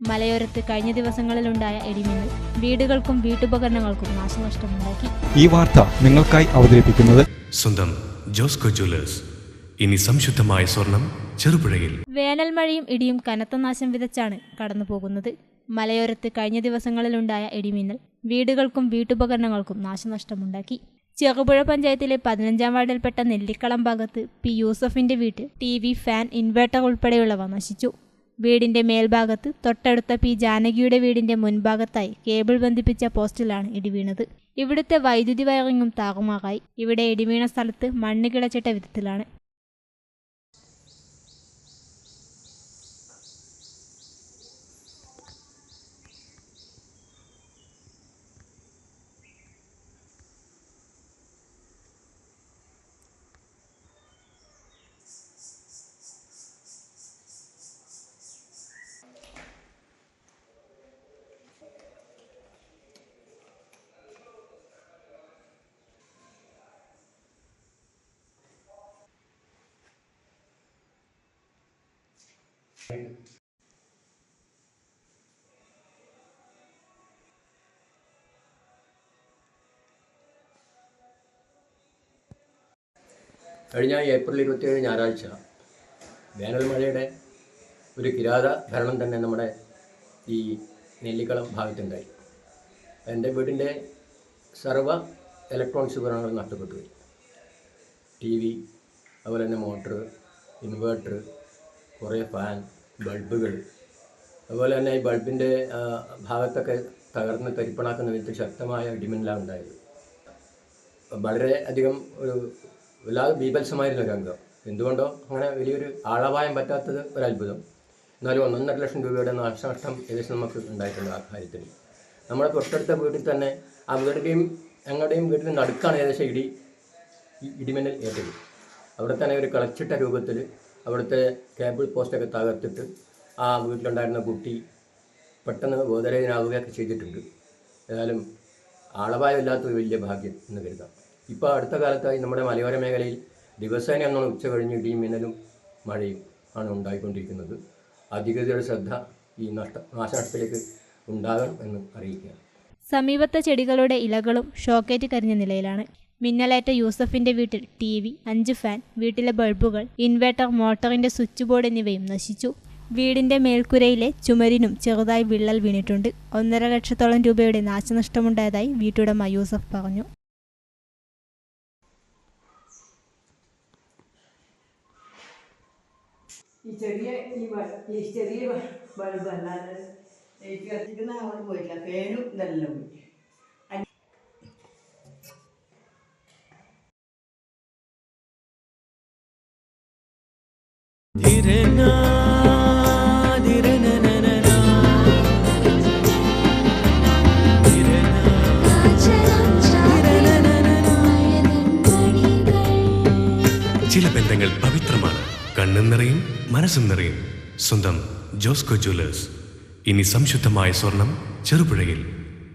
മലയോരത്ത് കഴിഞ്ഞ ദിവസങ്ങളിലുണ്ടായ ഇടിമിന്നൽ വീടുകൾക്കും വീട്ടുപകരണങ്ങൾക്കും നാശനഷ്ടമുണ്ടാക്കി. ഈ വാർത്ത നിങ്ങൾക്കായി അവതരിപ്പിക്കുന്നത് സ്വന്തം ജോസ്കോ ജ്വല്ലേഴ്സ്. ഇനി സംശുദ്ധമായ സ്വർണം ചെറുപുഴയിൽ. വേനൽ മഴയും ഇടിയും കനത്ത നാശം വിതച്ചാണ് കടന്നുപോകുന്നത്. മലയോരത്ത് കഴിഞ്ഞ ദിവസങ്ങളിലുണ്ടായ ഇടിമിന്നൽ വീടുകൾക്കും വീട്ടുപകരണങ്ങൾക്കും നാശനഷ്ടമുണ്ടാക്കി. ചെറുപുഴ പഞ്ചായത്തിലെ 15-ാം വാർഡിൽപ്പെട്ട നെല്ലിക്കളം ഭാഗത്ത് പി യൂസഫിന്റെ വീട്ടിൽ TV, ഫാൻ, ഇൻവെർട്ടർ ഉൾപ്പെടെയുള്ളവ നശിച്ചു. വീടിന്റെ മേൽഭാഗത്ത് തൊട്ടടുത്ത പി ജാനകിയുടെ വീടിന്റെ മുൻഭാഗത്തായി കേബിൾ ബന്ധിപ്പിച്ച പോസ്റ്റിലാണ് ഇടിവീണത്. ഇവിടുത്തെ വൈദ്യുതി വയറിങ്ങും താറുമാറായി. ഇവിടെ ഇടിവീണ സ്ഥലത്ത് മണ്ണ് കിളച്ചിട്ട വിധത്തിലാണ്. കഴിഞ്ഞ ഏപ്രിൽ 27 ഞായറാഴ്ച വേനൽ മഴയുടെ ഒരു കിരാത ഭരണം തന്നെ നമ്മുടെ ഈ നെല്ലിക്കളം ഭാഗത്തുണ്ടായി. എൻ്റെ വീടിൻ്റെ സർവ്വ ഇലക്ട്രോണിക്സ് ഉപകരണങ്ങളും നഷ്ടപ്പെട്ടു പോയി. TV, അതുപോലെ തന്നെ മോട്ടർ, ഇൻവേർട്ടർ, കുറേ ഫാൻ, ബൾബുകൾ, അതുപോലെ തന്നെ ഈ ബൾബിൻ്റെ ഭാഗത്തൊക്കെ തകർന്ന് തരിപ്പണാക്കുന്ന വിധത്തിൽ ശക്തമായ ഇടിമിന്നലാണ് ഉണ്ടായത്. വളരെ അധികം വല്ലാതെ ബീഭത്സമായിരുന്ന ഒരു അംഗം. എന്തുകൊണ്ടോ അങ്ങനെ വലിയൊരു ആളപായം പറ്റാത്തത് ഒരു അത്ഭുതം. എന്നാലും 1.5 ലക്ഷം രൂപയുടെ നാശനഷ്ടം ഏകദേശം നമുക്ക് ഉണ്ടായിട്ടുണ്ട് ആ കാര്യത്തിൽ. നമ്മുടെ തൊട്ടടുത്ത വീട്ടിൽ തന്നെ ആ വീടിൻ്റെയും ഞങ്ങളുടെയും വീട്ടിൽ നടുക്കാണ് ഏകദേശം ഇടിമിന്നൽ ഏറ്റത്. അവിടെ തന്നെ ഒരു കളച്ചിട്ട രൂപത്തിൽ അവിടുത്തെ കേബിൾ പോസ്റ്റൊക്കെ തകർത്തിട്ട് ആ വീട്ടിലുണ്ടായിരുന്ന കുട്ടി പെട്ടെന്ന് ബോധരഹിതനാവുകയൊക്കെ ചെയ്തിട്ടുണ്ട്. ഏതായാലും ആളപായമില്ലാത്തൊരു വലിയ ഭാഗ്യം എന്ന് കരുതാം. ഇപ്പോൾ അടുത്ത കാലത്തായി നമ്മുടെ മലയോര മേഖലയിൽ ദിവസേന ഒന്നും ഉച്ച കഴിഞ്ഞ് ഇടിയും മിന്നലും മഴയും ആണ് ഉണ്ടായിക്കൊണ്ടിരിക്കുന്നത്. അധികൃതരുടെ ശ്രദ്ധ ഈ നാശനഷ്ടത്തിലേക്ക് ഉണ്ടാകണം എന്ന് അറിയിക്കുക. സമീപത്തെ ചെടികളുടെ ഇലകളും ഷോക്കേറ്റ് കരിഞ്ഞ നിലയിലാണ്. മിന്നലേറ്റ യൂസഫിന്റെ വീട്ടിൽ TV, 5 ഫാൻ, വീട്ടിലെ ബൾബുകൾ, ഇൻവെർട്ടർ, മോട്ടറിന്റെ സ്വിച്ച് ബോർഡ് എന്നിവയും നശിച്ചു. വീടിന്റെ മേൽക്കുരയിലെ ചുമരിനും ചെറുതായി വിള്ളൽ വീണിട്ടുണ്ട്. 1.5 ലക്ഷത്തോളം രൂപയുടെ നാശനഷ്ടമുണ്ടായതായി വീട്ടുടമ യൂസഫ് പറഞ്ഞു. ഈ ചെറിയ ബൾബ് അല്ലാതെ എനിക്ക് കത്തിക്കുന്ന അങ്ങോട്ട് പോയിട്ടില്ല. ഫാനും ഇതെല്ലാം പോയി. ചില ബന്ധങ്ങൾ പവിത്രമാണ്. കണ്ണും നിറയും മനസ്സും നിറയും. സ്വന്തം ജോസ്കോ ജ്വല്ലേഴ്സ്. ഇനി സംശുദ്ധമായ സ്വർണം ചെറുപുഴയിൽ.